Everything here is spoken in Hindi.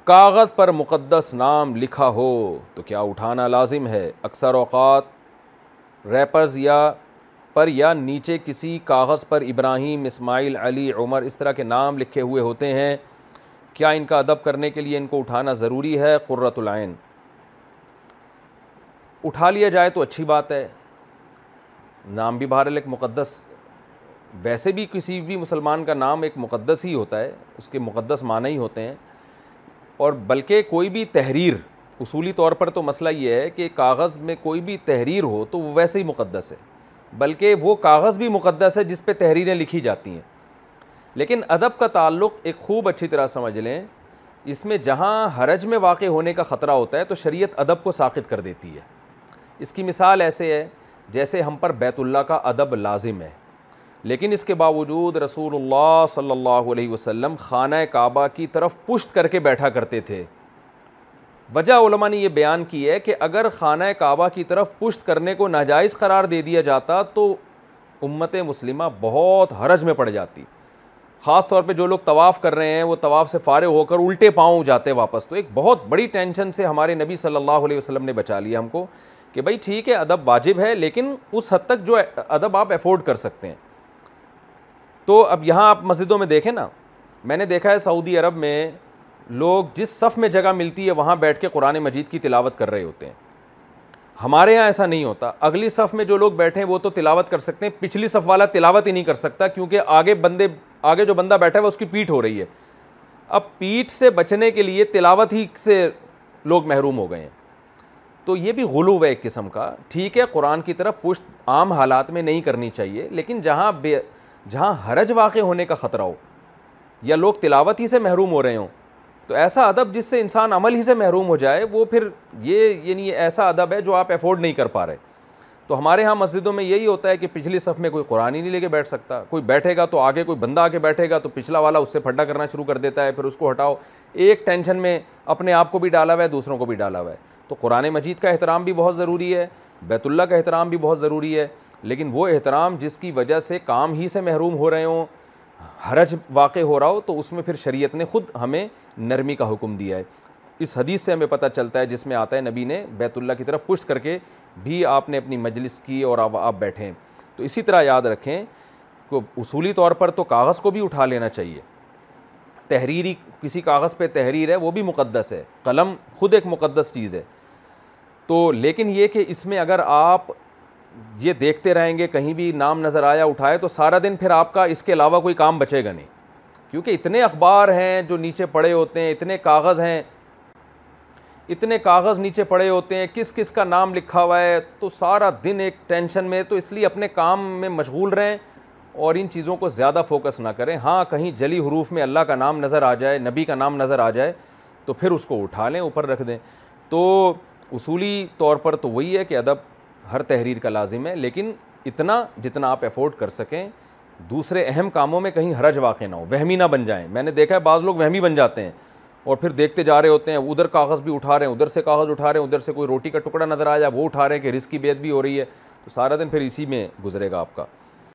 कागज़ पर मुक़द्दस नाम लिखा हो तो क्या उठाना लाजिम है? अक्सर औक़ात रैपर्स या नीचे किसी कागज़ पर इब्राहीम, इस्माइल, अली, उमर इस तरह के नाम लिखे हुए होते हैं। क्या इनका अदब करने के लिए इनको उठाना ज़रूरी है? क़ुर्रतुल ऐन। उठा लिया जाए तो अच्छी बात है। नाम भी बहरहाल एक मुक़द्दस, वैसे भी किसी भी मुसलमान का नाम एक मुक़द्दस ही होता है, उसके मुक़द्दस माने ही होते हैं। और बल्कि कोई भी तहरीर, उसूली तौर पर तो मसला ये है कि कागज़ में कोई भी तहरीर हो तो वो वैसे ही मुक़द्दस है, बल्कि वो कागज़ भी मुक़द्दस है जिस पे तहरीरें लिखी जाती हैं। लेकिन अदब का ताल्लुक़ एक खूब अच्छी तरह समझ लें, इसमें जहाँ हरज में वाक़ होने का ख़तरा होता है तो शरीयत अदब को साक़ित कर देती है। इसकी मिसाल ऐसे है जैसे हम पर बैतुल्लाह का अदब लाजिम है, लेकिन इसके बावजूद रसूलुल्लाह सल्लल्लाहु अलैहि वसल्लम खाना काबा की तरफ पुश्त करके बैठा करते थे। वजह उलमा ने यह बयान की है कि अगर खाना काबा की तरफ पुश्त करने को नाजायज़ करार दे दिया जाता तो उम्मत मुस्लिमा बहुत हरज में पड़ जाती। ख़ास तौर पे जो लोग तवाफ़ कर रहे हैं वो तवाफ़ से फ़ारिग़ होकर उल्टे पाँव जाते वापस, तो एक बहुत बड़ी टेंशन से हमारे नबी सल्लल्लाहु अलैहि वसल्लम ने बचा लिया हमको कि भाई ठीक है, अदब वाजिब है, लेकिन उस हद तक जो अदब आप अफोर्ड कर सकते हैं। तो अब यहाँ आप मस्जिदों में देखें ना, मैंने देखा है सऊदी अरब में लोग जिस सफ़ में जगह मिलती है वहाँ बैठ के कुरान मजीद की तिलावत कर रहे होते हैं। हमारे यहाँ ऐसा नहीं होता। अगली सफ़ में जो लोग बैठे हैं वो तो तिलावत कर सकते हैं, पिछली सफ़ वाला तिलावत ही नहीं कर सकता, क्योंकि आगे जो बंदा बैठा है वो उसकी पीठ हो रही है। अब पीठ से बचने के लिए तिलावत ही से लोग महरूम हो गए हैं। तो ये भी गुलूव है एक किस्म का। ठीक है, कुरान की तरफ पुश्त आम हालात में नहीं करनी चाहिए, लेकिन जहाँ हरज वाक़े होने का ख़तरा हो या लोग तिलावत ही से महरूम हो रहे हों, तो ऐसा अदब जिससे इंसान अमल ही से महरूम हो जाए, वो फिर ये नहीं, ऐसा अदब है जो आप अफोर्ड नहीं कर पा रहे। तो हमारे यहाँ मस्जिदों में यही होता है कि पिछली सफ़ में कोई कुरान ही नहीं लेके बैठ सकता। कोई बैठेगा तो आगे कोई बंदा आके बैठेगा तो पिछला वाला उससे फड्डा करना शुरू कर देता है, फिर उसको हटाओ। एक टेंशन में अपने आप को भी डाला हुआ है, दूसरों को भी डाला हुआ है। तो कुरान मजीद का एहतराम भी बहुत ज़रूरी है, बैतुल्लाह का एहतराम भी बहुत ज़रूरी है, लेकिन वो एहतराम जिसकी वजह से काम ही से महरूम हो रहे हों, हरज वाक़े हो रहा हो, तो उसमें फिर शरीयत ने ख़ुद हमें नरमी का हुक्म दिया है। इस हदीस से हमें पता चलता है जिसमें आता है नबी ने बैतुल्लाह की तरफ पुश्त करके भी आपने अपनी मजलिस की और आप बैठें। तो इसी तरह याद रखें कि उसूली तौर पर तो कागज़ को भी उठा लेना चाहिए। तहरीरी किसी कागज़ पे तहरीर है वो भी मुक़द्दस है, कलम ख़ुद एक मुक़द्दस चीज़ है। तो लेकिन ये कि इसमें अगर आप ये देखते रहेंगे कहीं भी नाम नज़र आया उठाए, तो सारा दिन फिर आपका इसके अलावा कोई काम बचेगा नहीं, क्योंकि इतने अखबार हैं जो नीचे पड़े होते हैं, इतने कागज़ हैं, इतने कागज़ नीचे पड़े होते हैं, किस किस का नाम लिखा हुआ है, तो सारा दिन एक टेंशन में। तो इसलिए अपने काम में मशगूल रहें और इन चीज़ों को ज़्यादा फोकस ना करें। हाँ, कहीं जली हरूफ में अल्लाह का नाम नज़र आ जाए, नबी का नाम नज़र आ जाए, तो फिर उसको उठा लें, ऊपर रख दें। तो उसूली तौर पर तो वही है कि अदब हर तहरीर का लाजिम है, लेकिन इतना जितना आप अफोर्ड कर सकें। दूसरे अहम कामों में कहीं हरज वाक़ ना हो, वहमी ना बन जाएं। मैंने देखा है बाज़ लोग वहमी बन जाते हैं और फिर देखते जा रहे होते हैं, उधर कागज़ भी उठा रहे हैं, उधर से कागज़ उठा रहे हैं, उधर से कोई रोटी का टुकड़ा नज़र आया वो उठा रहे हैं कि रिस्क की बेत भी हो रही है, तो सारा दिन फिर इसी में गुजरेगा आपका।